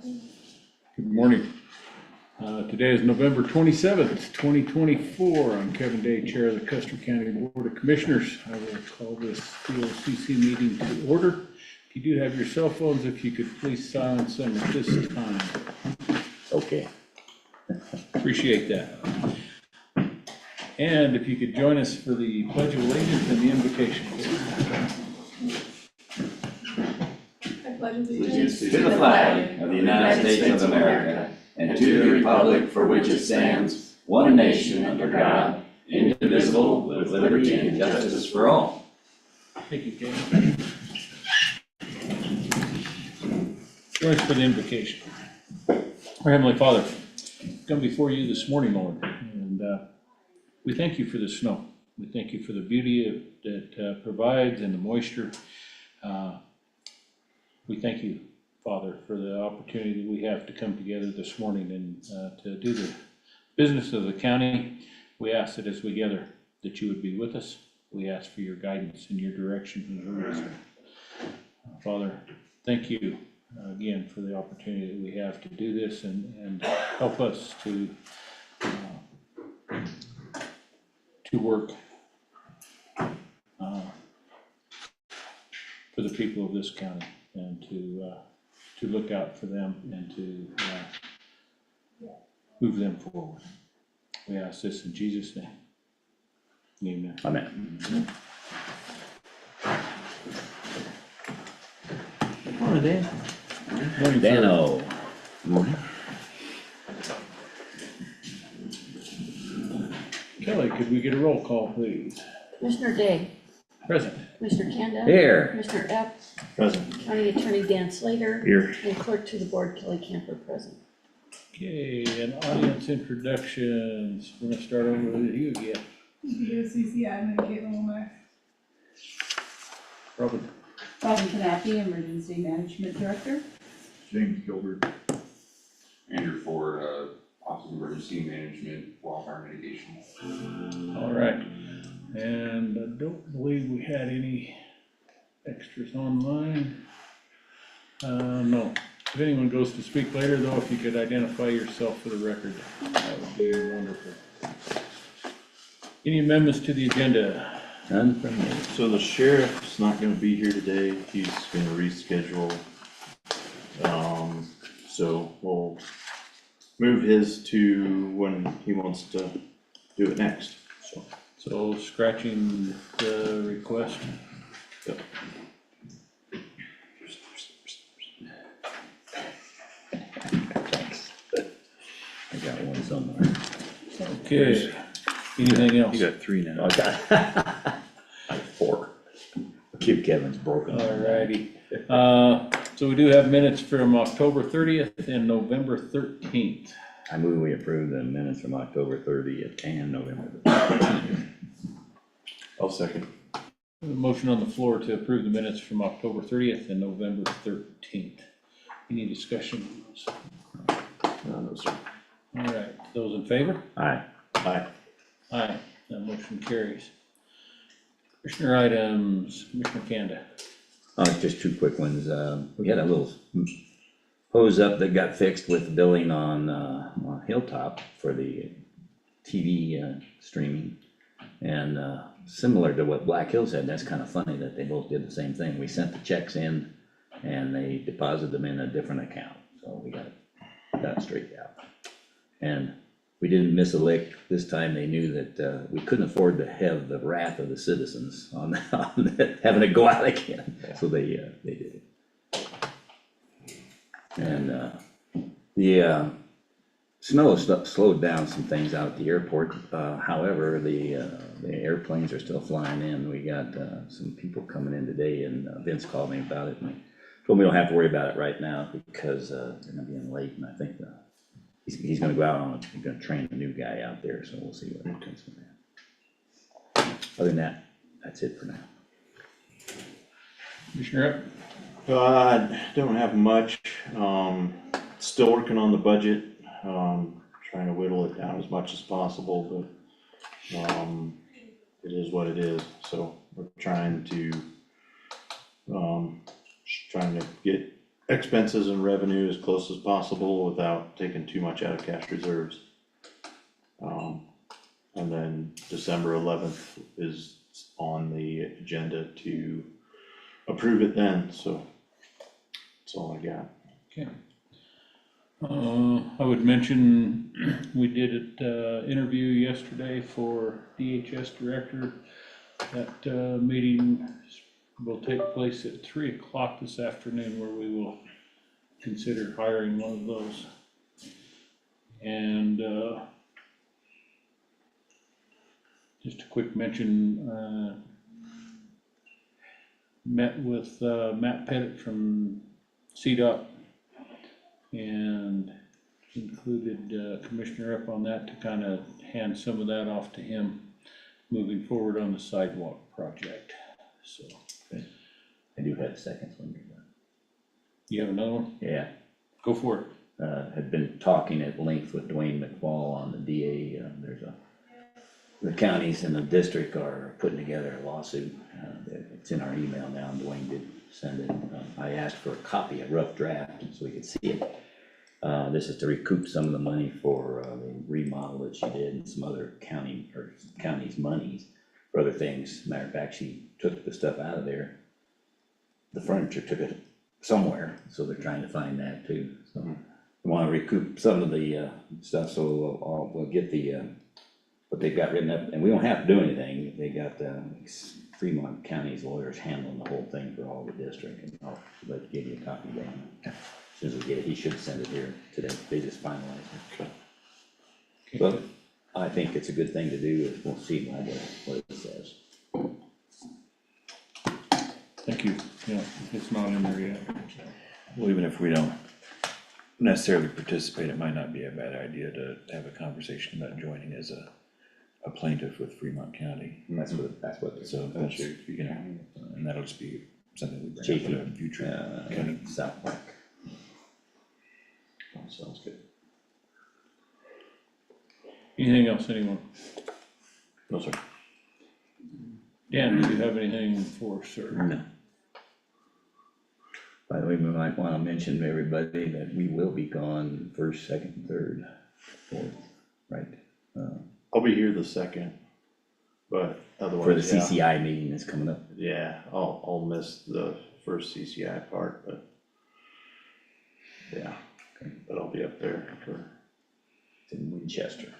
Good morning. Today is November 27th, 2024. I'm Kevin Day, Chair of the Custer County Board of Commissioners. I will call this BOCC meeting to order. If you do have your cell phones, if you could please silence them at this time. Okay. Appreciate that. And if you could join us for the Pledge of Allegiance and the invocation. Allegiance to the flag of the United States of America and to the republic for which it stands, one nation under God, indivisible, with liberty and justice for all. Thank you, Kevin. Join us for the invocation. Our Heavenly Father, come before you this morning, Lord, and we thank you for the snow. We thank you for the beauty that provides and the moisture. We thank you, Father, for the opportunity that we have to come together this morning and to do the business of the county. We ask that as we gather, that you would be with us. We ask for your guidance and your direction and your wisdom. Father, thank you again for the opportunity that we have to do this and help us to work for the people of this county and to look out for them and to move them forward. We ask this in Jesus' name. Amen. Amen. Morning, Dan. Morning, Dano. Morning. Kelly, could we get a roll call, please? Commissioner Day, Present. Commissioner Kanda. Here. Commissioner Epps, Present. County Attorney Dan Slater. Here. And Clerk to the Board Kelly Camper present. Okay, and audience introductions. We're gonna start over with you again. BOCC admin Caitlin Womack. Robin. Robin Knappy, Emergency Management Director. James Gilbert. Andrew Ford, Office of Emergency Management, Wildfire Mitigation. All right, and I don't believe we had any extras online. No. If anyone goes to speak later, though, if you could identify yourself for the record, that would be wonderful. Any amendments to the agenda? None from me. So the sheriff's not gonna be here today, he's gonna reschedule. So we'll move his to when he wants to do it next, so. So scratching the request. Yep. I got one somewhere. Okay, anything else? You got three now. I got 4. Keep Kevin's broken. All righty. So we do have minutes from October 30th and November 13th. I move we approve the minutes from October 30th and November 13th. I'll second. A motion on the floor to approve the minutes from October 30th and November 13th. Any discussion? No, sir. All right, those in favor? Aye. Aye. Aye, that motion carries. Commissioner items, Commissioner Kanda. Just 2 quick ones. We had a little hose up that got fixed with the billing on Hilltop for the TV streaming. And similar to what Black Hills had, that's kind of funny that they both did the same thing. We sent the checks in and they deposited them in a different account. So we got that straightened out. And we didn't miss a lick. This time they knew that we couldn't afford to have the wrath of the citizens on having to go out again. So they did it. And the snow slowed down some things out at the airport. However, the airplanes are still flying in. We got some people coming in today, and Vince called me about it. And he told me we don't have to worry about it right now because they're gonna be in late, and I think he's gonna go out on he's gonna train a new guy out there, so we'll see what happens from that. Other than that, that's it for now. Commissioner Epp? I don't have much, still working on the budget, trying to whittle it down as much as possible, but, it is what it is, so we're trying to get expenses and revenue as close as possible without taking too much out of cash reserves. And then December 11th is on the agenda to approve it then, so that's all I got. Okay. I would mention, we did an interview yesterday for DHS director. That meeting will take place at 3 o'clock this afternoon, where we will consider hiring one of those. And just a quick mention, met with Matt Pettit from CDOT and included Commissioner up on that to kind of hand some of that off to him moving forward on the sidewalk project, so. I do have seconds when you're done. You have another one? Yeah, Go for it. had been talking at length with Dwayne McFall on the DA, the counties in the district are putting together a lawsuit. It's in our email now, and Dwayne did send it. I asked for a copy, a rough draft, so we could see it. This is to recoup some of the money for the remodel that she did and some other county's monies for other things. Matter of fact, she took the stuff out of there. The furniture took it somewhere, so they're trying to find that too. So we want to recoup some of the stuff, so we'll get the what they've got written up, and we don't have to do anything. They got Fremont County's lawyers handling the whole thing for all the district, and I'll give you a copy then. As soon as we get it, he should send it here today. They just finalized it. Okay. But I think it's a good thing to do. We'll see what it says. Thank you. Yeah, it's not in there yet. Well, even if we don't necessarily participate, it might not be a bad idea to have a conversation about joining as a plaintiff with Fremont County. That's what. So that's, you know, and that'll just be something we bring Chiefy, up in a future county. South Park. That sounds good. Anything else, anyone? No, sir. Dan, do you have anything for us, sir? No. By the way, we might wanna mention to everybody that we will be gone first, second, third, fourth, right? I'll be here the second, but For the otherwise, yeah. CCI meeting that's coming up. Yeah, I'll miss the first CCI part, but yeah, but I'll be up there for, It's in Winchester.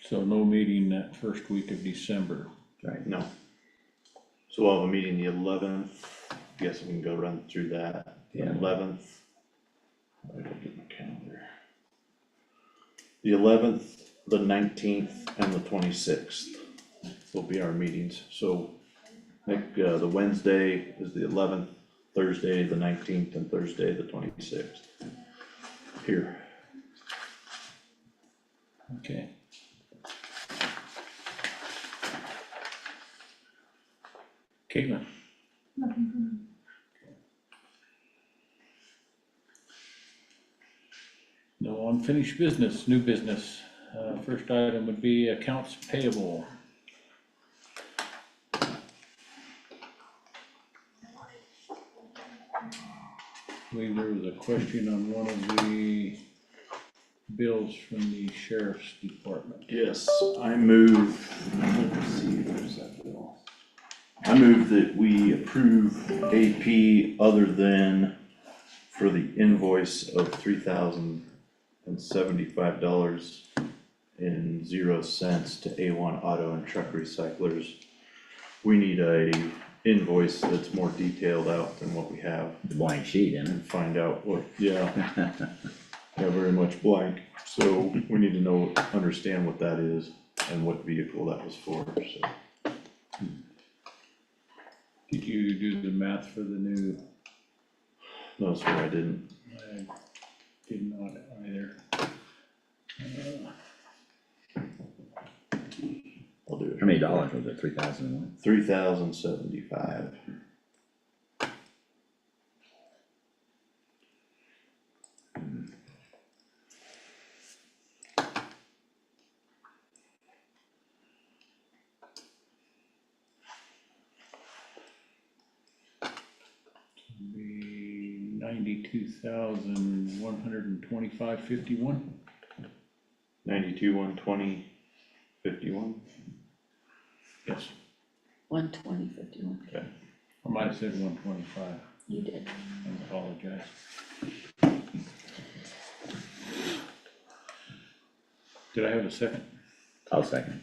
So no meeting that first week of December. Right. no. So we'll have a meeting the 11th, guess we can go run through that. The Yeah. 11th, I gotta get my calendar. The 11th, the 19th, and the 26th will be our meetings, so like, the Wednesday is the 11th, Thursday, the 19th, and Thursday, the 26th. Here. Okay. Caitlin? No unfinished business, new business. First item would be accounts payable. I believe there was a question on one of the bills from the sheriff's department. Yes, I move, let's see, where's that bill? I move that we approve AP other than for the invoice of $3,075.00 to A1 Auto and Truck Recyclers. We need a invoice that's more detailed out than what we have The blank sheet, isn't and find out what, yeah. Yeah, very much blank, so we need to know, understand what that is and what vehicle that was for, so. Did you do the math for the new? No, sir, I didn't. I did not either. I'll do it? it. How many dollars was it? 3,001? 3,075. Be $92,125.51. 92,120,51. Yes, 120.51. I might have said 125. You did. I apologize. Did I have a second? I'll second.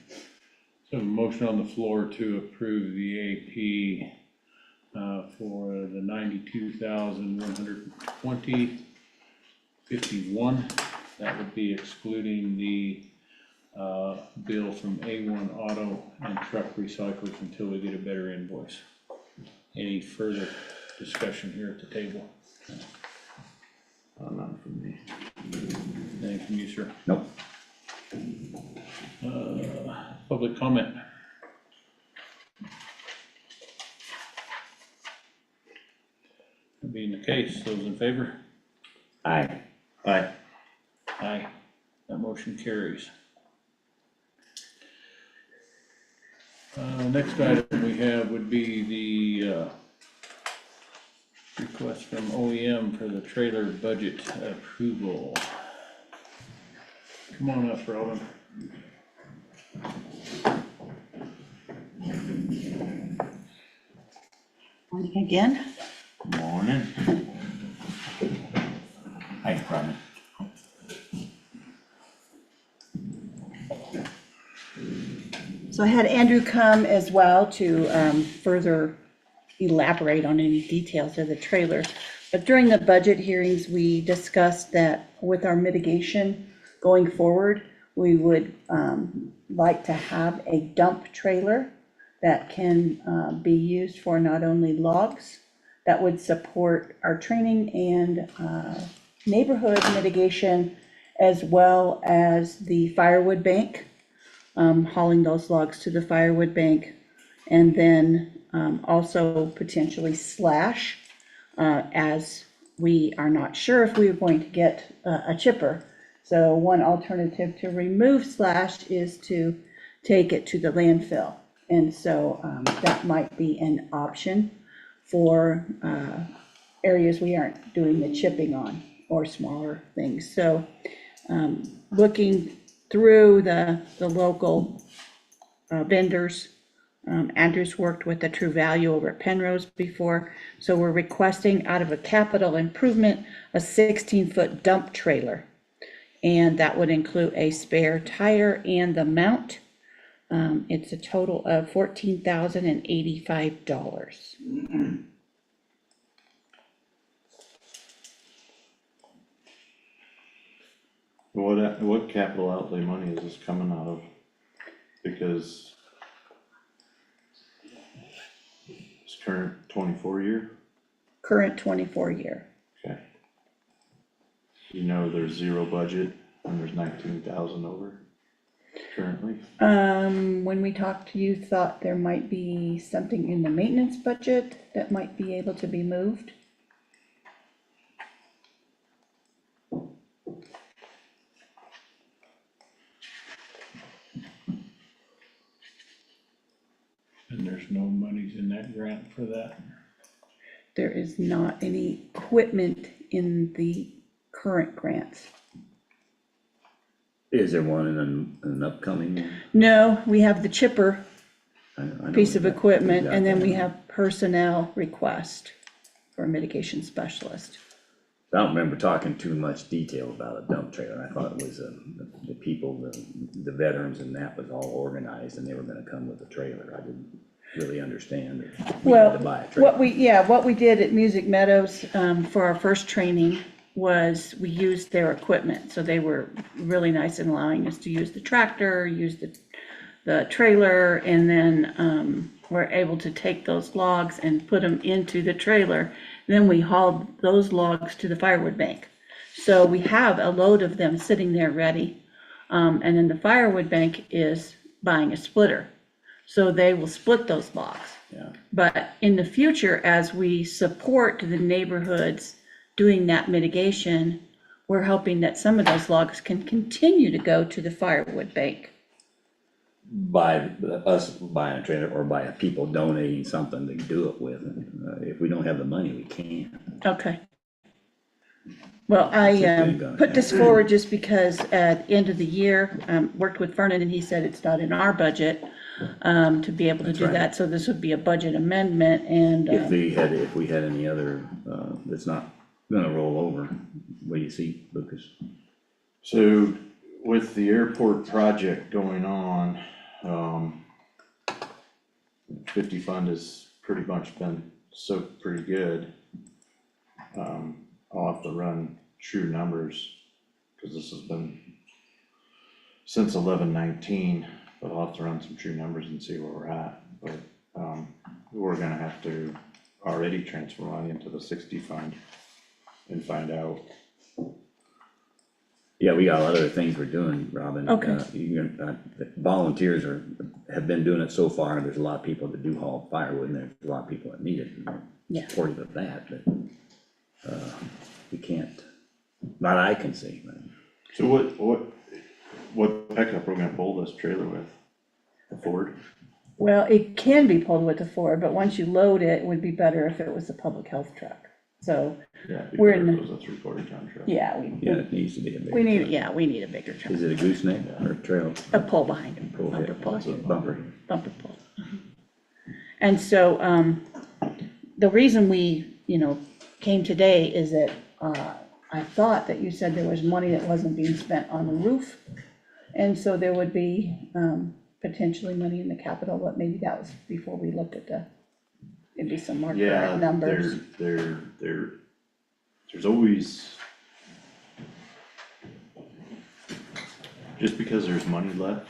So a motion on the floor to approve the AP for the 92,120.51. That would be excluding the bill from A1 Auto and Truck Recyclers until we get a better invoice. Any further discussion here at the table? None from me. Anything from you, sir? Nope. Public comment? That being the case, those in favor? Aye. Aye. Aye. That motion carries. Next item we have would be the request from OEM for the trailer budget approval. Come on up, Robin. Morning again. Morning. Hi, Robin. So I had Andrew come as well to further elaborate on any details of the trailer. But during the budget hearings, we discussed that with our mitigation going forward, we would like to have a dump trailer that can be used for not only logs, that would support our training and neighborhood mitigation, as well as the firewood bank, hauling those logs to the firewood bank, and then also potentially slash, as we are not sure if we are going to get a chipper. So one alternative to remove slash is to take it to the landfill. And so that might be an option for areas we aren't doing the chipping on, or smaller things. So looking through the local vendors, Andrew's worked with the True Value over at Penrose before, so we're requesting out of a capital improvement, a 16-foot dump trailer. And that would include a spare tire and the mount. It's a total of $14,085. What capital outlay money is this coming out of? Because it's current 24 year, Current 24 year. okay. You know, there's zero budget and there's 19,000 over currently. When we talked, you thought there might be something in the maintenance budget that might be able to be moved? And there's no monies in that grant for that. There is not any equipment in the current grants. Is there one in an upcoming? No, we have the chipper I know piece of we got- equipment, got and then that. we have personnel request for a mitigation specialist. I don't remember talking too much detail about a dump trailer. I thought it was the people, the veterans, and that was all organized and they were gonna come with a trailer. I didn't really understand that we had to buy a trailer. What we did at Music Meadows, for our first training was we used their equipment. So they were really nice in allowing us to use the tractor, use the trailer, and then, we're able to take those logs and put them into the trailer. Then we hauled those logs to the firewood bank. So we have a load of them sitting there ready. And then the firewood bank is buying a splitter. So they will split those logs. Yeah. But in the future, as we support the neighborhoods doing that mitigation, we're hoping that some of those logs can continue to go to the firewood bank. By us buying a trailer or by people donating something to do it with. If we don't have the money, we can't. Okay, Well, That's a I big, put this forward just because at the end of the year, worked with Vernon, and he said it's not in our budget to be able to That's do right. that, so this would be a budget amendment, and If we had any other, that's not gonna roll over, what do you see, Lucas? So with the airport project going on, 50 fund has pretty much been soaked pretty good. I'll have to run true numbers, cause this has been since 11/19, but I'll have to run some true numbers and see where we're at, but, we're gonna have to already transfer money into the 60 fund and find out. Yeah, we got other things we're doing, Robin. Okay. Volunteers have been doing it so far, and there's a lot of people that do haul firewood, and there's a lot of people that need it, and Yeah. we're supportive of that, but, we can't, not I can see, but. So what pickup we're gonna pull this trailer with? A Ford? well, it can be pulled with the Ford, but once you load it, it would be better if it was a public health truck. So, Yeah, it'd be We're better in if it was a 3/4 ton truck. yeah, Yeah, it needs to be a big. we need a bigger truck, Is it a gooseneck or a trail? a pull behind it, Pull bumper hit, pull. it's a bumper. Bumper pull. And so, the reason we, came today is that, I thought that you said there was money that wasn't being spent on the roof. And so there would be, potentially money in the capital, but maybe that was before we looked at maybe some more Yeah, current numbers. there's always. Just because there's money left,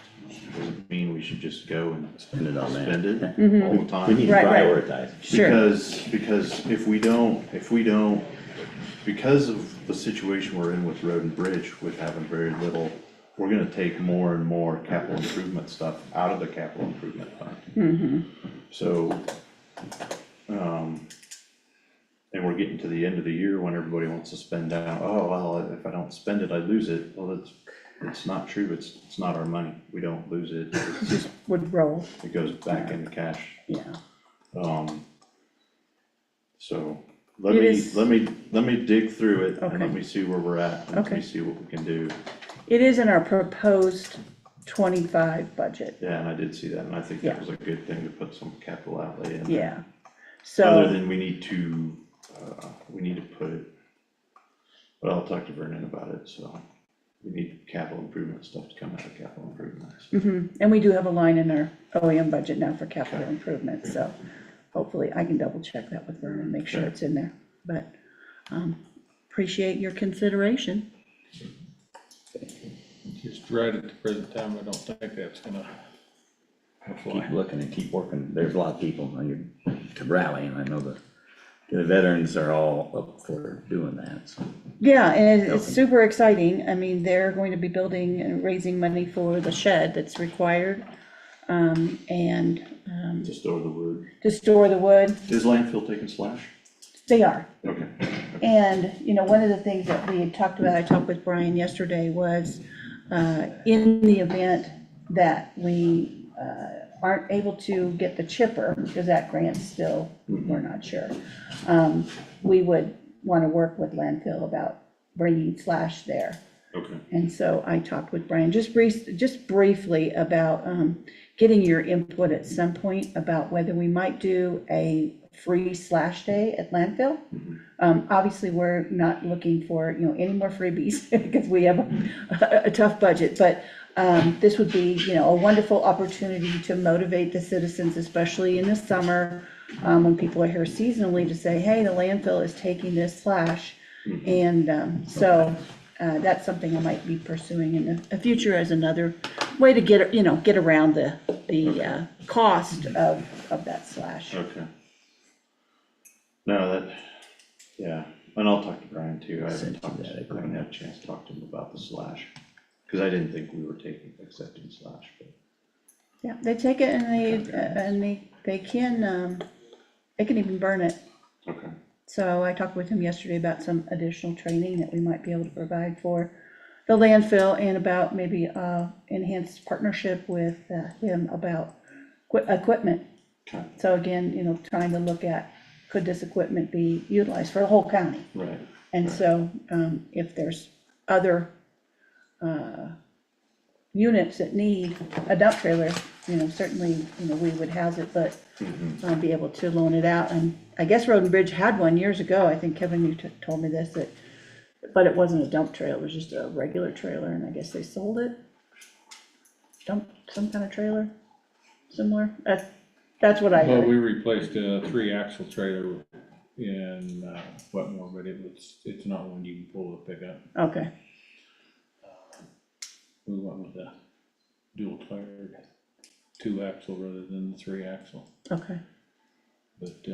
doesn't mean we should just go and Spend it on that. spend it Mhm. all the We time. need to Right, right. prioritize. Sure, Because if we don't, because of the situation we're in with road and bridge, with having very little, we're gonna take more and more capital improvement stuff out of the capital improvement fund. So, and we're getting to the end of the year when everybody wants to spend down, oh, well, if I don't spend it, I lose it. Well, it's not true, it's not our money, we don't lose it, would roll, it goes back into cash. yeah. So, It is- let me dig through it and Okay. let me see where we're at, and let Okay. me see what we can do. It is in our proposed 25 budget, Yeah, and I did see that, and I think Yeah. that was a good thing to put some capital outlay in. yeah. Other So, than we need to put it, but I'll talk to Vernon about it, so we need capital improvement stuff to come out of capital improvements. and we do have a line in our OEM budget now for capital improvement, so hopefully I can double check that with Vernon and make sure Okay. it's in there. But, appreciate your consideration. Just right at the present time, I don't think that's gonna fly. Keep looking and keep working, there's a lot of people on your, to rally, and I know the veterans are all up for doing that, so. Yeah, and it's super exciting. I mean, they're going to be building and raising money for the shed that's required, and To store the wood. to store the wood. Is landfill taking slash? They are. Okay. And, one of the things that we had talked about, I talked with Brian yesterday, was in the event that we aren't able to get the chipper, because that grant's still, we're not sure, we would want to work with landfill about bringing slash there. Okay. And so I talked with Brian just briefly about getting your input at some point about whether we might do a free slash day at landfill. Obviously, we're not looking for, any more freebies because we have a tough budget, but this would be, a wonderful opportunity to motivate the citizens, especially in the summer, when people are here seasonally, to say, hey, the landfill is taking this slash. And so that's something I might be pursuing in the future as another way to get around the cost of that slash. Okay. No, yeah, and I'll talk to Brian too, I haven't had a chance to talk to him about the slash, cause I didn't think we were accepting slash, but. Yeah, they take it and they can even burn it. Okay. So I talked with him yesterday about some additional training that we might be able to provide for the landfill and about maybe enhanced partnership with him about equipment. Okay. So again, trying to look at, could this equipment be utilized for the whole county? Right. And so, if there's other, units that need a dump trailer, certainly, we would house it, but, be able to loan it out. And I guess Road and Bridge had one years ago, I think Kevin, you told me this, but it wasn't a dump trailer, it was just a regular trailer, and I guess they sold it. Some kind of trailer, similar, that's what I Well, we heard. replaced a 3-axle trailer in Wetmore, but it's not one you can pull to pick up. Okay, We went with a dual tired 2-axle rather than the 3-axle. okay, But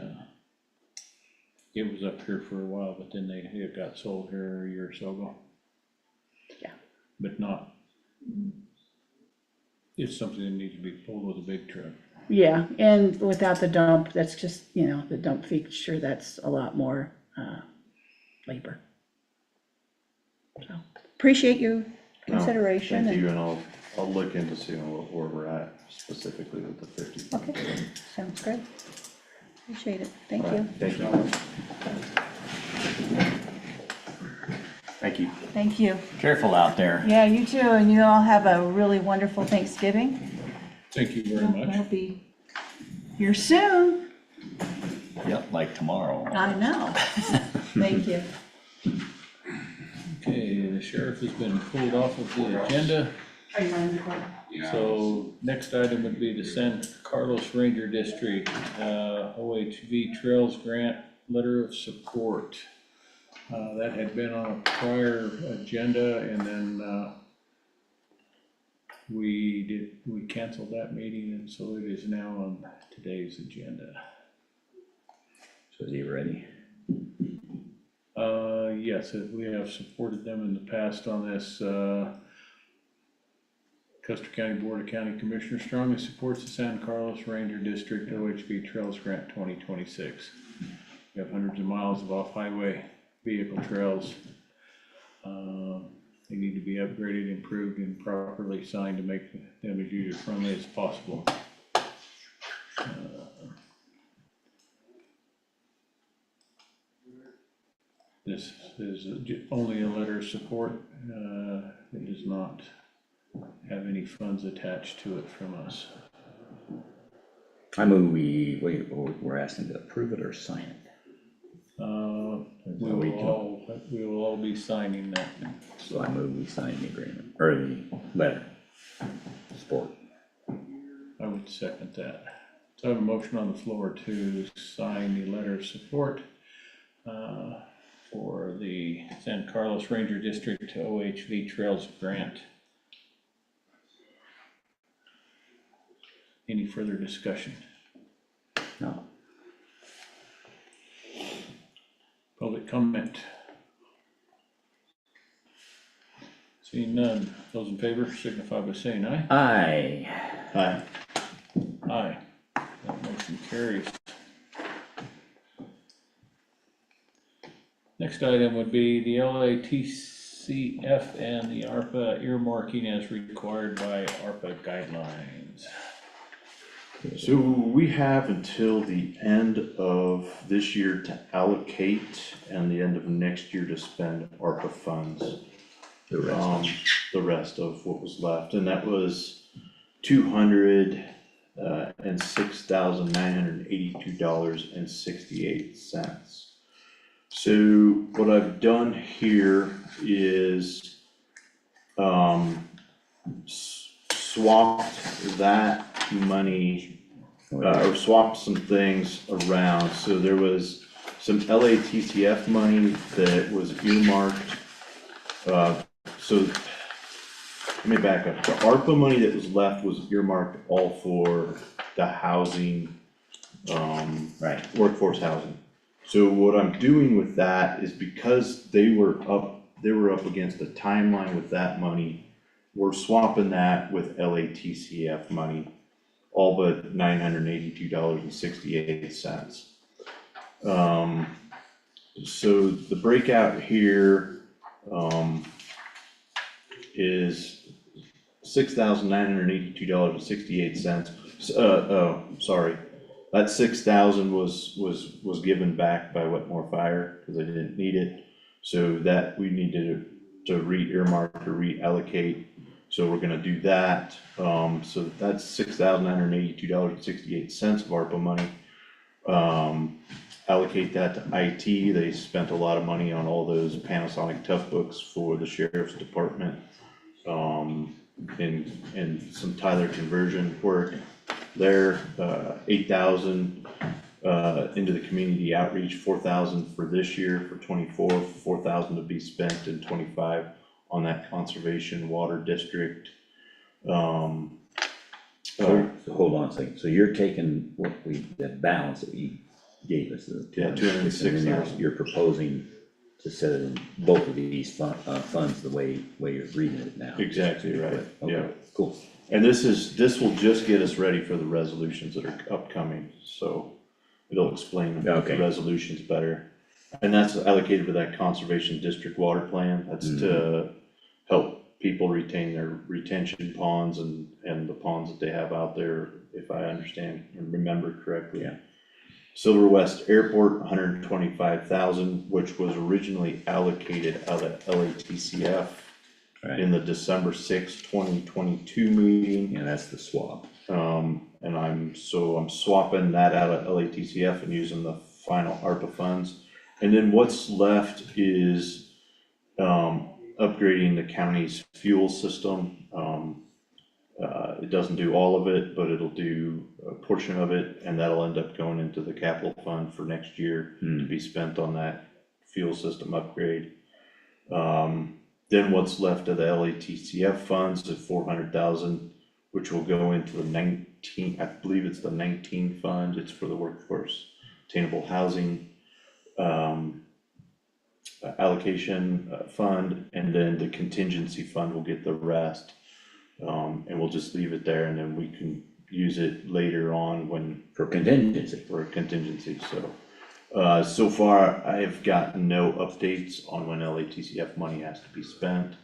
it was up here for a while, but then it got sold here a year or so ago. Yeah. But not, it's something that needs to be pulled with a big truck. yeah, and without the dump, that's just, the dump feature, that's a lot more, labor. So, appreciate your consideration. Thank and- you, and I'll look into seeing where we're at specifically with the 50. Okay, sounds great. Appreciate it, thank All right, you. Thank you. Thank you. Thank you. Careful out there. Yeah, you too, and you all have a really wonderful Thanksgiving. Thank you very much. I'll be here soon. Yep, like tomorrow. I know. Thank you. Okay, the sheriff has been pulled off of the agenda. So next item would be the San Carlos Ranger District, OHV Trails Grant Letter of Support. That had been on a prior agenda, and then, we canceled that meeting, and so it is now on today's agenda. So is he ready? Yes, we have supported them in the past on this, Custer County Board of County Commissioners strongly supports the San Carlos Ranger District OHV Trails Grant 2026. We have hundreds of miles of off-highway vehicle trails. They need to be upgraded, improved, and properly signed to make them as user-friendly as possible. This is only a letter of support. It does not have any funds attached to it from us. I move we're asking to approve it or sign it. We will all be signing that. So I move we sign the agreement, or the letter, support. I would second that. So I have a motion on the floor to sign the letter of support for the San Carlos Ranger District OHV Trails Grant. Any further discussion? No. Public comment? Seeing none, those in favor signify by saying aye. Aye. Hi. Aye. That motion carries. Next item would be the LATCF and the ARPA earmarking as required by ARPA guidelines. So we have until the end of this year to allocate and the end of next year to spend ARPA funds. The rest. The rest of what was left, and that was $206,982.68. So what I've done here is, swapped that money, or swapped some things around. So there was some LATCF money that was earmarked. So let me back up. The ARPA money that was left was earmarked all for the housing, Right. workforce housing. So what I'm doing with that is because they were up against a timeline with that money, we're swapping that with LATCF money, all but $982.68. So the breakout here, is $6,982.68. Sorry, that 6,000 was given back by Wetmore Fire, cause I didn't need it. So that we need to re-earmark or reallocate, so we're gonna do that. So that's $6,982.68 of ARPA money. Allocate that to IT. They spent a lot of money on all those Panasonic tough books for the sheriff's department. And some Tyler conversion work there, 8,000, into the community outreach, 4,000 for this year, for 24, 4,000 to be spent in 25 on that conservation water district. So hold on a second, so you're taking that balance that you gave us, the Yeah, 206, and then 206,000. you're proposing to set it in both of these funds the way you're reading it now. Exactly right, Okay, yeah. cool. And this will just get us ready for the resolutions that are upcoming, so it'll explain the Okay. resolutions better. And that's allocated for that conservation district water plan, that's to help people retain their retention ponds and the ponds that they have out there, if I understand and remember correctly. Yeah. Silver West Airport, 125,000, which was originally allocated out of LATCF Right, in the December 6, 2022 meeting. yeah, that's the swap. And I'm swapping that out of LATCF and using the final ARPA funds. And then what's left is, upgrading the county's fuel system. It doesn't do all of it, but it'll do a portion of it, and that'll end up going into the capital fund for next year to be spent on that fuel system upgrade. Then what's left of the LATCF funds is 400,000, which will go into the 19, I believe it's the 19 fund, it's for the workforce attainable housing allocation fund, and then the contingency fund will get the rest. And we'll just leave it there, and then we can use it later on For contingency. for a contingency, so. So far, I have gotten no updates on when LATCF money has to be spent.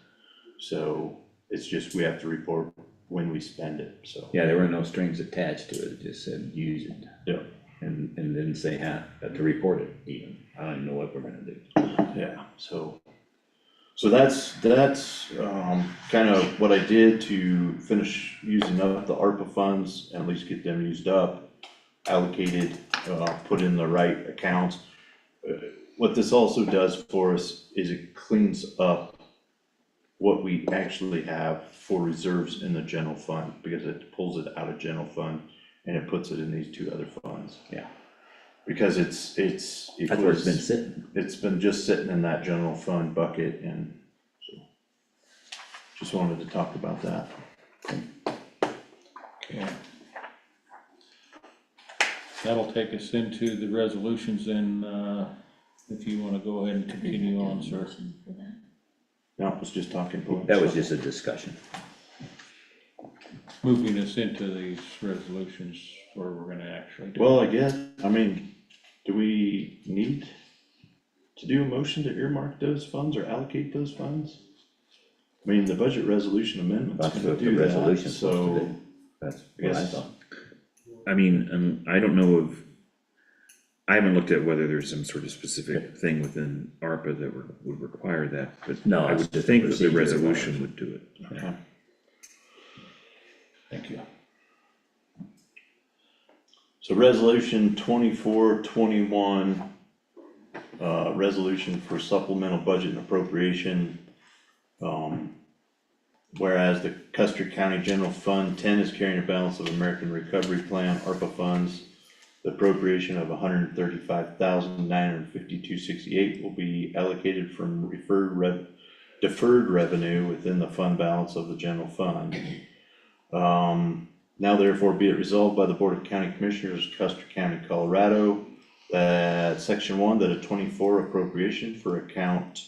So it's just, we have to report when we spend it, so. Yeah, there were no strings attached to it, it just said use it. Yeah. And didn't say how, to report it even, I don't even know what we're gonna do. Yeah, so that's, kind of what I did to finish using up the ARPA funds, at least get them used up, allocated, put in the right accounts. What this also does for us is it cleans up what we actually have for reserves in the general fund, because it pulls it out of general fund and it puts it in these two other funds. Yeah. Because it That's where it's been sitting. it's been just sitting in that general fund bucket, and so just wanted to talk about that. Okay. That'll take us into the resolutions then, if you wanna go ahead and continue on, sir. No, I was just talking points. That was just a discussion. Moving us into these resolutions where we're gonna actually do. Well, I guess, I mean, do we need to do a motion to earmark those funds or allocate those funds? I mean, the budget resolution amendment's That's gonna what the do that, resolution's supposed to so. do. That's I what I guess- thought. I mean, I don't know of, I haven't looked at whether there's some sort of specific thing within ARPA that would require that, but No, I it's would just think that the procedure. resolution would do it. Okay. Thank you. So resolution 2421, resolution for supplemental budget and appropriation. Whereas the Custer County General Fund 10 is carrying a balance of American Recovery Plan, ARPA funds. The appropriation of $135,952.68 will be allocated from deferred revenue within the fund balance of the general fund. Now therefore be it resolved by the Board of County Commissioners, Custer County, Colorado, that section 1, that a 24 appropriation for account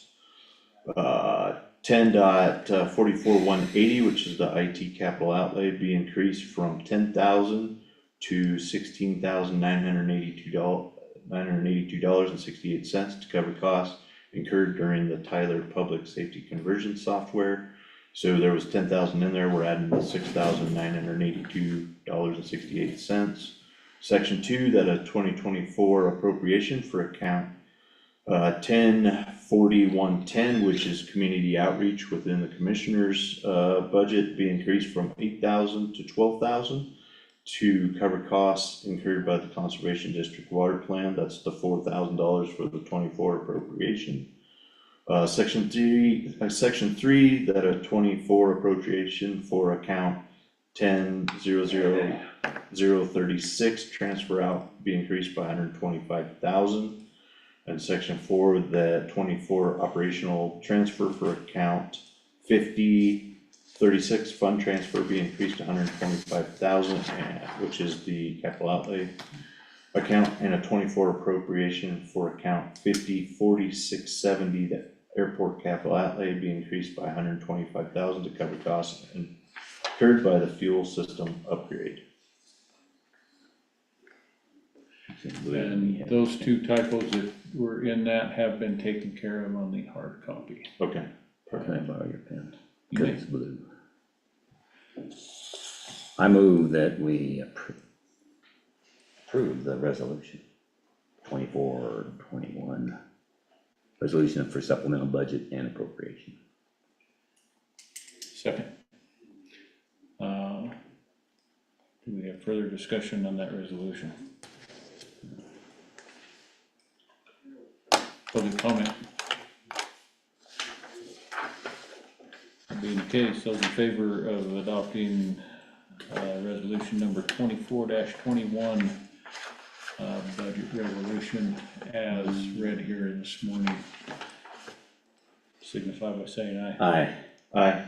10.44180, which is the IT capital outlay, be increased from $10,000 to $16,982.68 to cover costs incurred during the Tyler Public Safety Conversion Software. So there was 10,000 in there, we're adding the $6,982.68. Section 2, that a 2024 appropriation for account 104110, which is community outreach within the commissioners, budget, be increased from 8,000 to 12,000 to cover costs incurred by the Conservation District Water Plan. That's the $4,000 for the 24 appropriation. Section 3, that a 24 appropriation for account 10-00036 transfer out be increased by 125,000. And section 4, that 24 operational transfer for account 5036 fund transfer be increased to 125,000, which is the capital outlay account, and a 24 appropriation for account 504670, that airport capital outlay be increased by 125,000 to cover costs incurred by the fuel system upgrade. And those two typos that were in that have been taken care of on the hard copy. Okay, Can I borrow your pen? You Cause may. it's blue. I move that we approve the resolution 2421, resolution for supplemental budget and appropriation. Second. Do we have further discussion on that resolution? Public comment? That being the case, those in favor of adopting, resolution number 24-21, budget resolution as read here this morning, signify by saying aye. Aye. aye.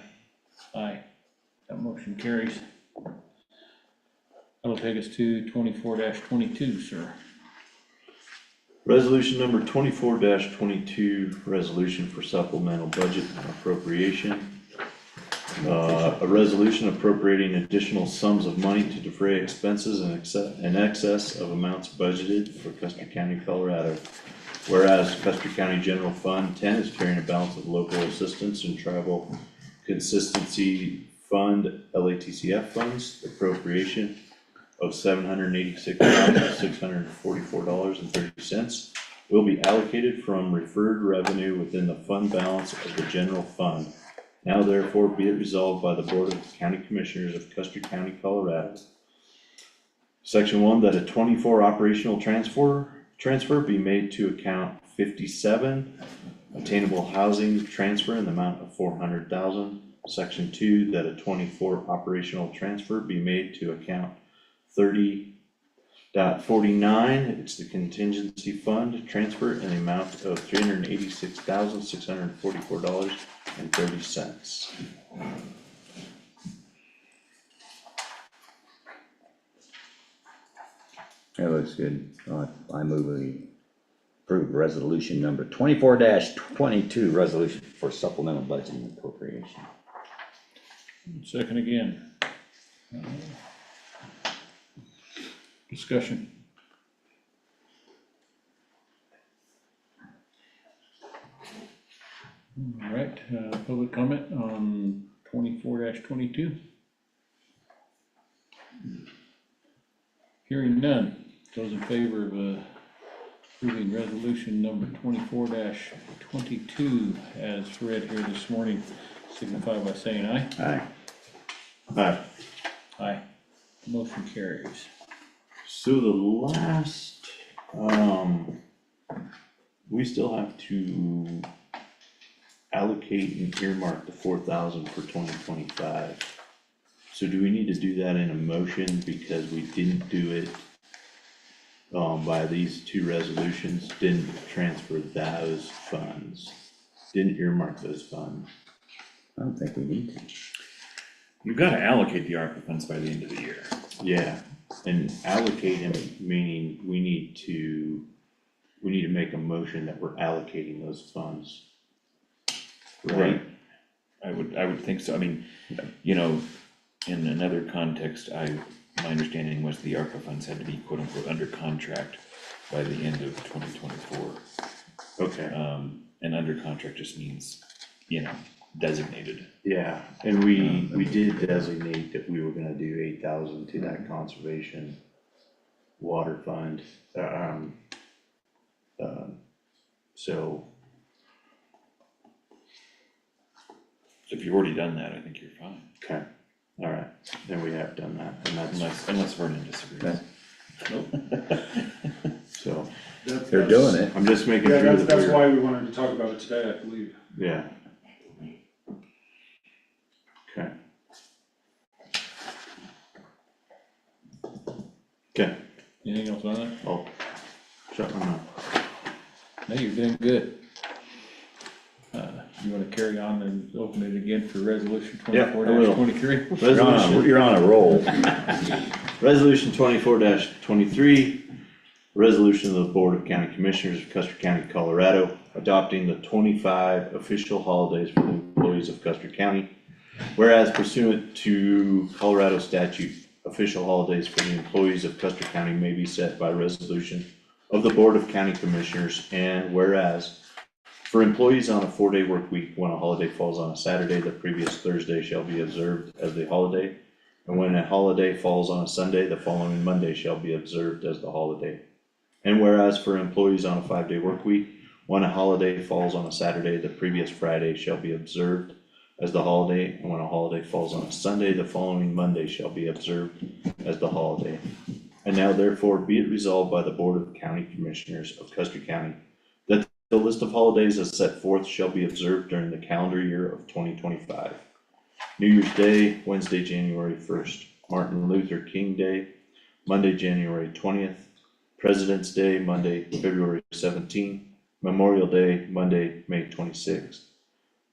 Aye. That motion carries. That'll take us to 24-22, sir. Resolution number 24-22, resolution for supplemental budget and appropriation. A resolution appropriating additional sums of money to defray expenses in excess of amounts budgeted for Custer County, Colorado. Whereas Custer County General Fund 10 is carrying a balance of local assistance and travel consistency fund, LATCF funds, appropriation of $786,644.30 will be allocated from referred revenue within the fund balance of the general fund. Now therefore be it resolved by the Board of County Commissioners of Custer County, Colorado. Section 1, that a 24 operational transfer be made to account 57, attainable housing transfer in the amount of $400,000. Section 2, that a 24 operational transfer be made to account 30.49, it's the contingency fund transfer in the amount of $386,644.30. That looks good. I move we approve resolution number 24-22, resolution for supplemental budget and appropriation. Second again. Discussion. All right, public comment on 24-22. Hearing none, those in favor of approving resolution number 24-22 as read here this morning, signify by saying aye. Aye. Aye. Aye. Motion carries. So the last, we still have to allocate and earmark the 4,000 for 2025. So do we need to do that in a motion because we didn't do it by these two resolutions, didn't transfer those funds, didn't earmark those funds? I don't think we need to. You've gotta allocate the ARPA funds by the end of the year. Yeah, and allocate them, meaning we need to make a motion that we're allocating those funds. Right? I would think so. I mean, you know, in another context, my understanding was the ARPA funds had to be quote unquote under contract by the end of 2024. Okay, And under contract just means, you know, designated. yeah, and we did designate that we were gonna do 8,000 to that conservation water fund, So, If you've already done that, I think you're fine, okay, all right, then we have done that, and that's, unless Vernon disagrees. so, They're doing it. I'm just making Yeah, sure that's, that that's we're, why we wanted to talk about it today, I believe. yeah. Okay. Okay, Anything else on that? I'll shut my mouth. No, you're doing good. You wanna carry on and open it again for resolution Yeah, I 24 will. 23? Resolution, You're on a roll. Resolution 24-23, resolution of the Board of County Commissioners of Custer County, Colorado, adopting the 25 official holidays for the employees of Custer County. Whereas pursuant to Colorado statute, official holidays for the employees of Custer County may be set by resolution of the Board of County Commissioners, and whereas for employees on a 4-day work week, when a holiday falls on a Saturday, the previous Thursday shall be observed as the holiday. And when a holiday falls on a Sunday, the following Monday shall be observed as the holiday. And whereas for employees on a 5-day work week, when a holiday falls on a Saturday, the previous Friday shall be observed as the holiday. And when a holiday falls on a Sunday, the following Monday shall be observed as the holiday. And now therefore be it resolved by the Board of County Commissioners of Custer County that the list of holidays as set forth shall be observed during the calendar year of 2025. New Year's Day, Wednesday, January 1st. Martin Luther King Day, Monday, January 20th. President's Day, Monday, February 17th. Memorial Day, Monday, May 26th.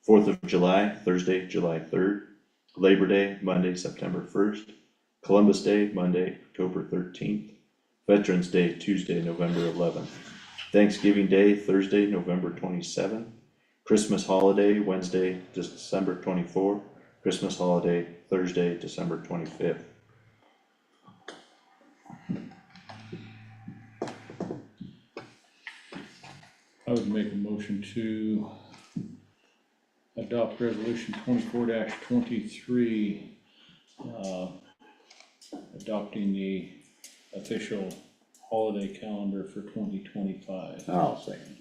4th of July, Thursday, July 3rd. Labor Day, Monday, September 1st. Columbus Day, Monday, October 13th. Veterans Day, Tuesday, November 11th. Thanksgiving Day, Thursday, November 27th. Christmas Holiday, Wednesday, December 24th. Christmas Holiday, Thursday, December 25th. I would make a motion to adopt resolution 24-23, adopting the official holiday calendar for 2025. I'll second.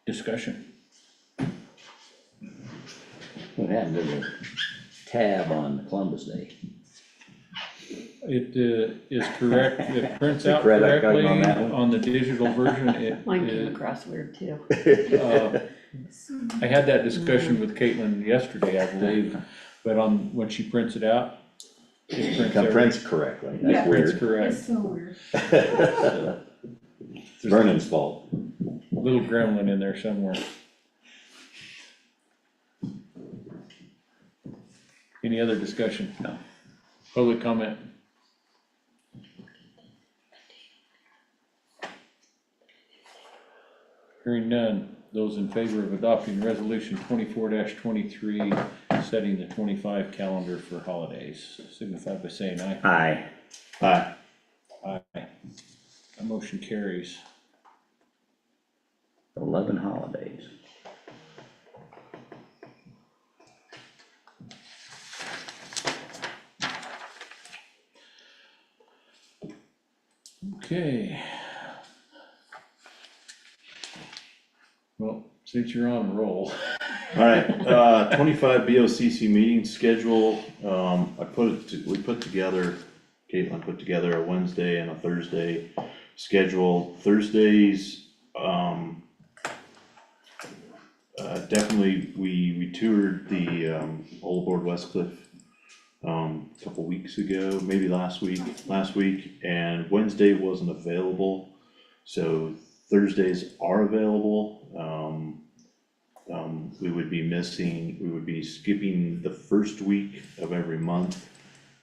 Discussion. What happened to the tab on Columbus Day? It is correct, it prints out Correct, I got correctly on that one. on the digital version. Mine came across weird too. I had that discussion with Caitlin yesterday, I believe, but when she prints it out, it prints It prints correctly, that's Prints weird. correct. so weird. It's Vernon's fault. Little gremlin in there somewhere. Any other discussion? No. Public comment? Hearing none, those in favor of adopting resolution 24-23, setting the 25 calendar for holidays, signify by saying aye. Aye. Aye. Aye. That motion carries. 11 holidays. Okay. Well, since you're on a roll. Alright, 25 BOCC meeting schedule, we put together, Caitlin put together a Wednesday and a Thursday schedule. Thursdays, definitely, we toured the, Old Board Westcliff, a couple weeks ago, maybe last week, and Wednesday wasn't available, so Thursdays are available. We would be skipping the first week of every month,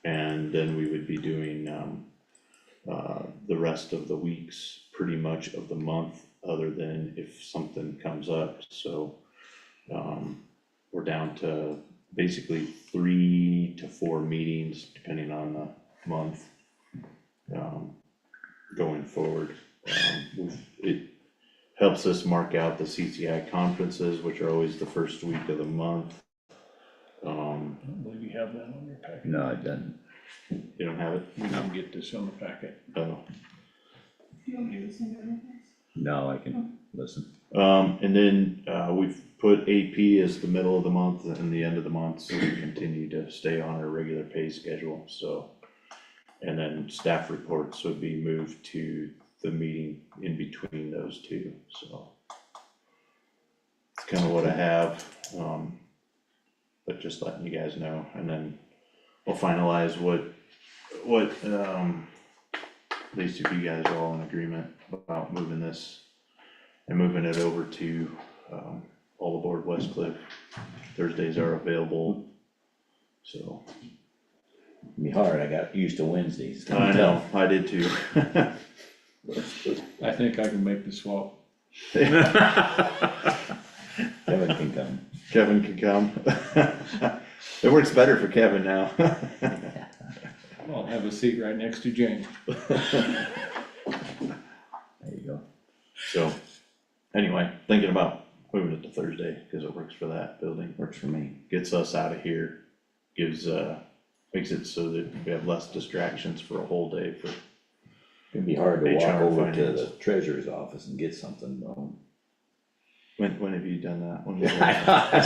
and then we would be doing, the rest of the weeks, pretty much of the month, other than if something comes up, so, we're down to basically 3 to 4 meetings, depending on the month, going forward. It helps us mark out the CCI conferences, which are always the first week of the month. I don't believe you have that on your packet. No, it doesn't. You don't have it? We didn't get this on the packet. Oh, No, No, I can listen. And then, we've put AP as the middle of the month and the end of the month, so we continue to stay on our regular pay schedule, so. And then staff reports would be moved to the meeting in between those two, so. That's kind of what I have, but just letting you guys know, and then we'll finalize at least if you guys are all in agreement about moving this and moving it over to, all aboard West Cliff. Thursdays are available, so. It'd be hard, I got used to Wednesdays. I know, I did too. I think I can make the swap. Kevin can come. Kevin can come. It works better for Kevin now. I'll have a seat right next to James. There you go. So, anyway, thinking about moving it to Thursday, cause it works for that building, Works for me. gets us out of here, gives, makes it so that we have less distractions for a whole day for, It'd be hard to walk HR over to finance. the treasurer's office and get something, though. when have you done that? When was the last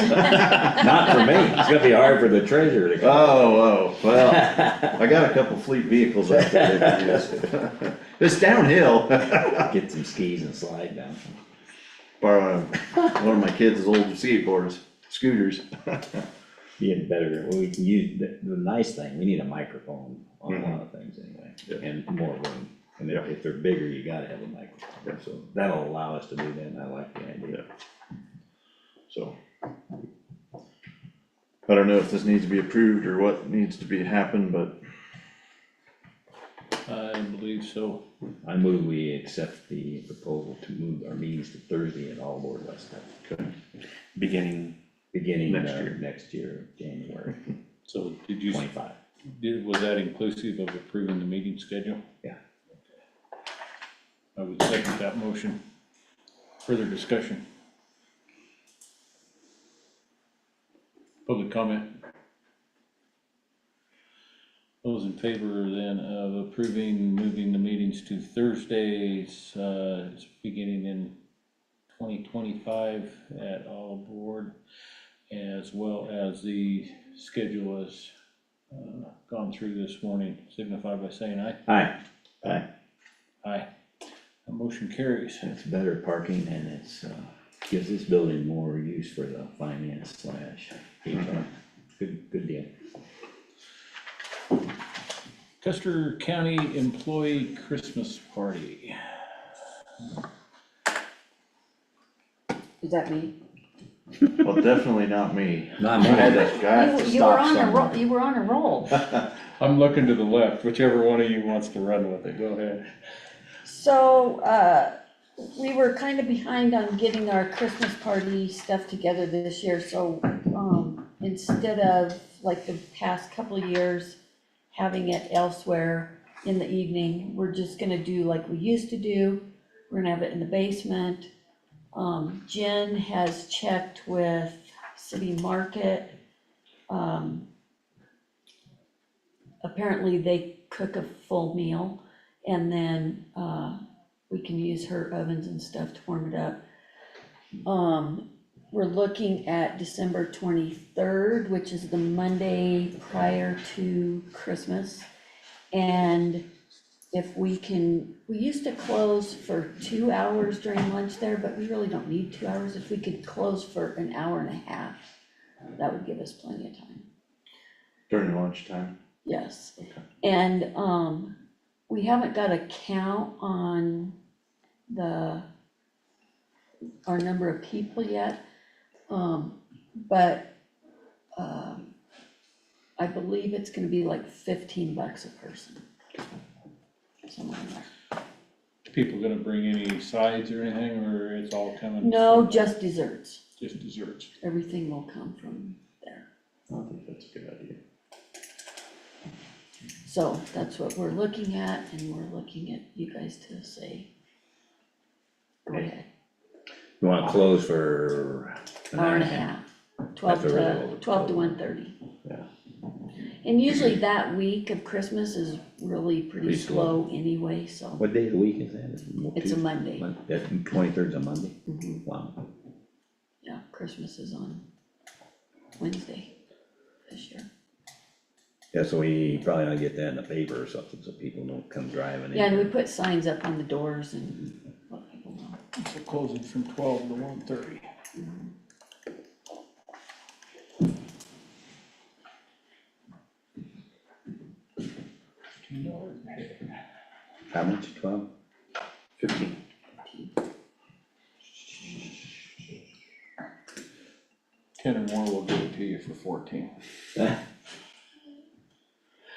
time? Not for me, it's gonna be hard for the treasurer to come. Oh, well, I got a couple fleet vehicles out there that use. It's downhill. Get some skis and slide down. Borrow one of my kids' old skateboards, scooters. Being better, well, we can use, the nice thing, we need a microphone on a lot of things anyway, Yeah. and more room. And Yeah. if they're bigger, you gotta have a microphone, so that'll allow us to do that, and I like the idea. So. I don't know if this needs to be approved or what needs to be happen, but I believe so. I move we accept the proposal to move our meetings to Thursday at all board West Cliff, Beginning, beginning Next year. January So did you, 25. was that inclusive of approving the meeting schedule? Yeah. I would second that motion. Further discussion? Public comment? Those in favor then of approving moving the meetings to Thursdays, beginning in 2025 at all board, as well as the schedule has gone through this morning, signify by saying aye. Aye, Aye. The motion carries. it's better parking and it's, gives this building more use for the finance / HR. Good deal. Custer County Employee Christmas Party. Is that me? well, definitely not me. Not I me. had to You were stop on a roll, somewhere. you were on a roll. I'm looking to the left, whichever one of you wants to run with it, go ahead. So, we were kind of behind on getting our Christmas party stuff together this year, so, instead of like the past couple of years, having it elsewhere in the evening, we're just gonna do like we used to do. We're gonna have it in the basement. Jen has checked with City Market. Apparently they cook a full meal, and then, we can use her ovens and stuff to warm it up. We're looking at December 23rd, which is the Monday prior to Christmas. And if we can, we used to close for 2 hours during lunch there, but we really don't need 2 hours. If we could close for an hour and a half, that would give us plenty of time. During lunchtime. Yes. Okay. And, we haven't got a count on our number of people yet. But, I believe it's gonna be like $15 a person. Somewhere in there. People gonna bring any sides or anything, or it's all coming? No, from- just desserts. Just desserts. Everything will come from there. I think that's a good idea. So that's what we're looking at, and we're looking at you guys to say, go ahead. You wanna close for an Hour and a half. 12 That's already to, over. 12 to 1:30. Yeah. And usually that week of Christmas is really pretty Pretty slow. slow anyway, so What day of the week is that? it's a Monday. That 23rd's a Monday? Mhm. Wow. Yeah, Christmas is on Wednesday this year. Yeah, so we probably ought to get that in the paper or something, so people don't come driving in. Yeah, and we put signs up on the doors and let people know. So closing from 12 to 1:30. How much, 12? 15. Ten or more, we'll give it to you for 14.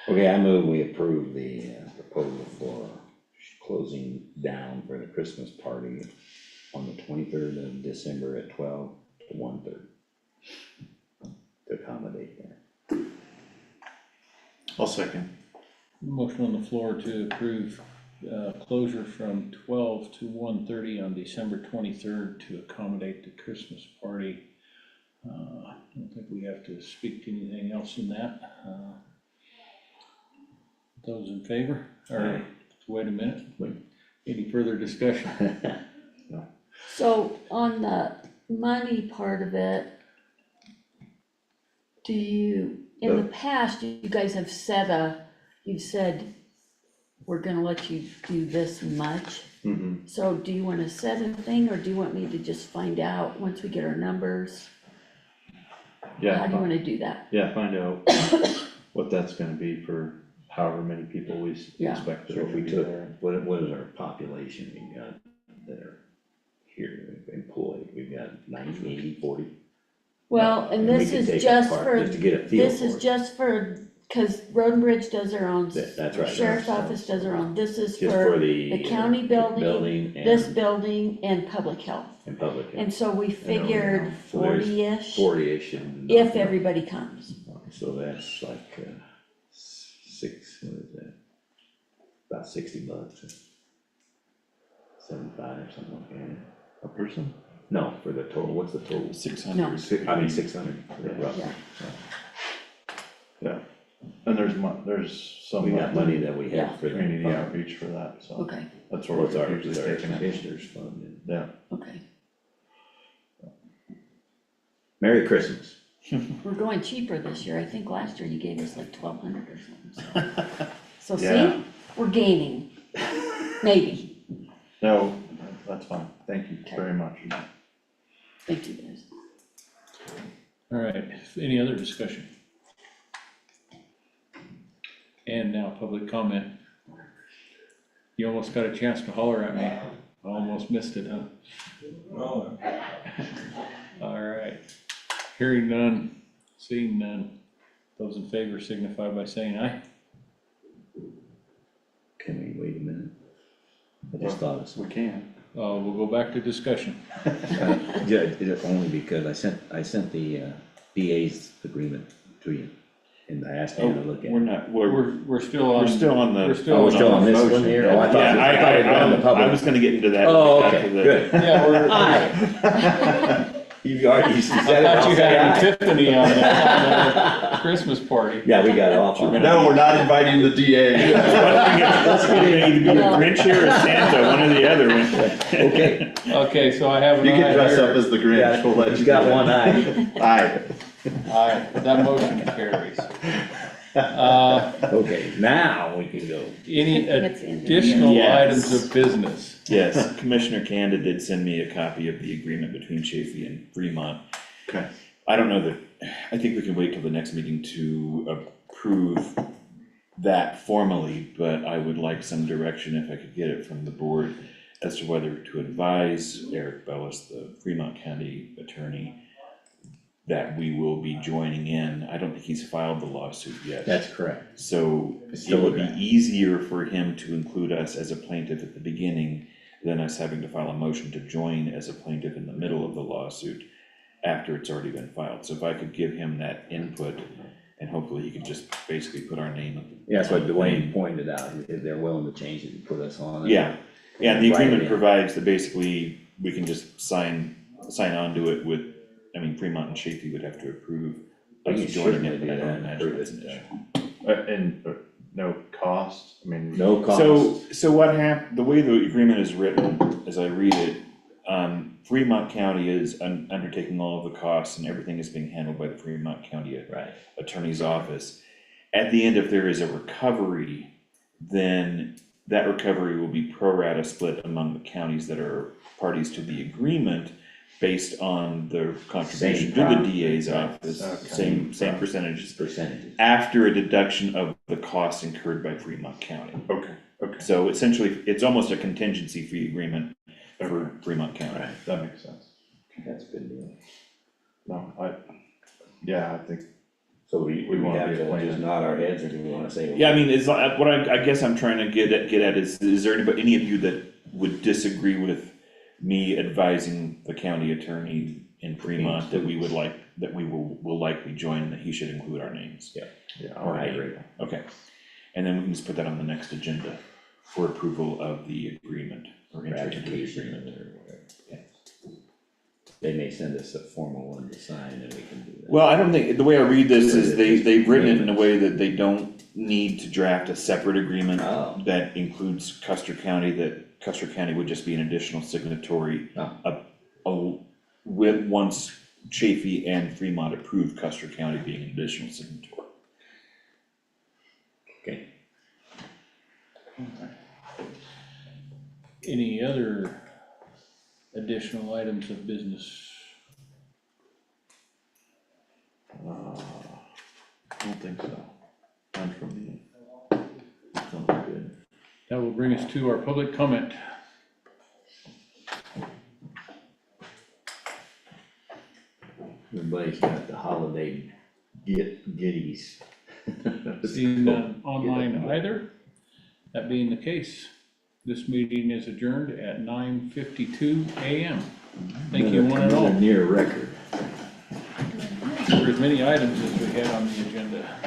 Okay, I move we approve the proposal for closing down for the Christmas party on the 23rd of December at 12 to 1:30. To accommodate that. I'll second. Motion on the floor to approve closure from 12 to 1:30 on December 23rd to accommodate the Christmas party. I don't think we have to speak to anything else in that. Those in favor, or, wait a minute, any further discussion? So on the money part of it, do you, in the past, you guys have you've said, we're gonna let you do this much. Mm-hmm. So do you wanna set a thing, or do you want me to just find out once we get our numbers? How do you wanna do that? Yeah, find out what that's gonna be for however many people we Yeah. expect So there if to we be took, there. what is our population we got that are here employed? We've got 90, 80, 40? Well, and we this can is take just apart for, just to get a feel this is for it. just for, cause Road and Bridge does their own. That's right. Sheriff's Office does their own, this is Just for for the. the county building, this and- building, and public health. And public. And so we figured So there's 40-ish, 40-ish and. if everybody comes. So that's like, what is that? About $60, 75 or something like that. A person? No, for the total, what's the total? 600. I mean, 600, roughly. Yeah. Yeah. And there's some. We got money that we Yeah. have for the. Community outreach for that, so Okay, that's Well, where it's we're usually our taking it. commissioners fund. Yeah. okay. Merry Christmas. We're going cheaper this year. I think last year you gave us like 1,200 or something. So Yeah. see, we're gaining, maybe. No, that's fine. Thank you very much. Thank you guys. All right, any other discussion? And now public comment. You almost got a chance to holler at me. I almost missed it, huh? Well, All right, hearing none, seeing none. Those in favor signify by saying aye. Can we wait a minute? I just thought of We something. can. We'll go back to discussion. Yeah, only because I sent the BA's agreement to you, and I asked you to look at We're it. not, We're still on. we're still on the. We're still Oh, we're still on this one motion. here? Oh, I thought Yeah, it was on the I public. was gonna get into that. Oh, after okay, the- good. Yeah, we're, Aye. You already I said it. thought you I'll say had an aye. epiphany on the Christmas party. Yeah, we got off on that. No, we're not inviting the DA. Let's get it, either be a Grinch here or Santa, one or the other. Okay. Okay, so I have an You eye can dress here. up as the Grinch, we'll let you. You got do it. one eye. Aye. Aye, that motion carries. Okay, now we can go. Any That's in there. additional Yes. items of business? Yes, Commissioner Kanda did send me a copy of the agreement between Chafee and Fremont. Okay. I don't know that, I think we can wait till the next meeting to approve that formally, but I would like some direction, if I could get it from the board, as to whether to advise Eric Bellis, the Fremont County attorney, that we will be joining in. I don't think he's filed the lawsuit yet. That's correct. So It's it still would a be draft. easier for him to include us as a plaintiff at the beginning than us having to file a motion to join as a plaintiff in the middle of the lawsuit after it's already been filed. So if I could give him that input, and hopefully he could just basically put our name. Yeah, that's what Dwayne pointed out, if they're willing to change it and put us on it. Yeah, and the agreement Right. provides that basically we can just sign on to it with I mean, Fremont and Chaffey would have to approve We us can joining certainly it, but do I don't that and imagine approve that's it, an issue. And no cost, I mean. No cost. So what the way the agreement is written, as I read it, Fremont County is undertaking all of the costs and everything is being handled by the Fremont County Right, Attorney's Office. At the end, if there is a recovery, then that recovery will be pro rata split among the counties that are parties to the agreement based on the contribution to the DA's office, Okay. same percentages, percentages. after a deduction of the costs incurred by Fremont County. Okay, okay, So essentially, it's almost a contingency fee agreement for Fremont County. Right, that makes sense. that's a good deal. No, yeah, I think, So we wanna have be a to plan. just nod our heads, or do we wanna say? Yeah, I mean, it's like, what I guess I'm trying to get at is there any of you that would disagree with me advising the county attorney in Fremont that we would like, that we will likely join, and that he should include our names? yeah, I agree. Okay, and then we can just put that on the next agenda for approval of the agreement, or entry into the Ratification agreement. or whatever, yeah. They may send us a formal one to sign, and we can do that. Well, I don't think, the way I read this is they've written it in a way that they don't need to draft a separate agreement Oh. that includes Custer County, that Custer County would just be an additional signatory. With once Chaffey and Fremont approved Custer County being an additional signatory. Okay. Any other additional items of business? I don't think so. None from me. Sounds good. That will bring us to our public comment. Everybody's got the holiday giddies. Seeing none online either, that being the case, this meeting is adjourned at 9:52 a.m. Thank you, one and all, Near record. for as many items as we had on the agenda.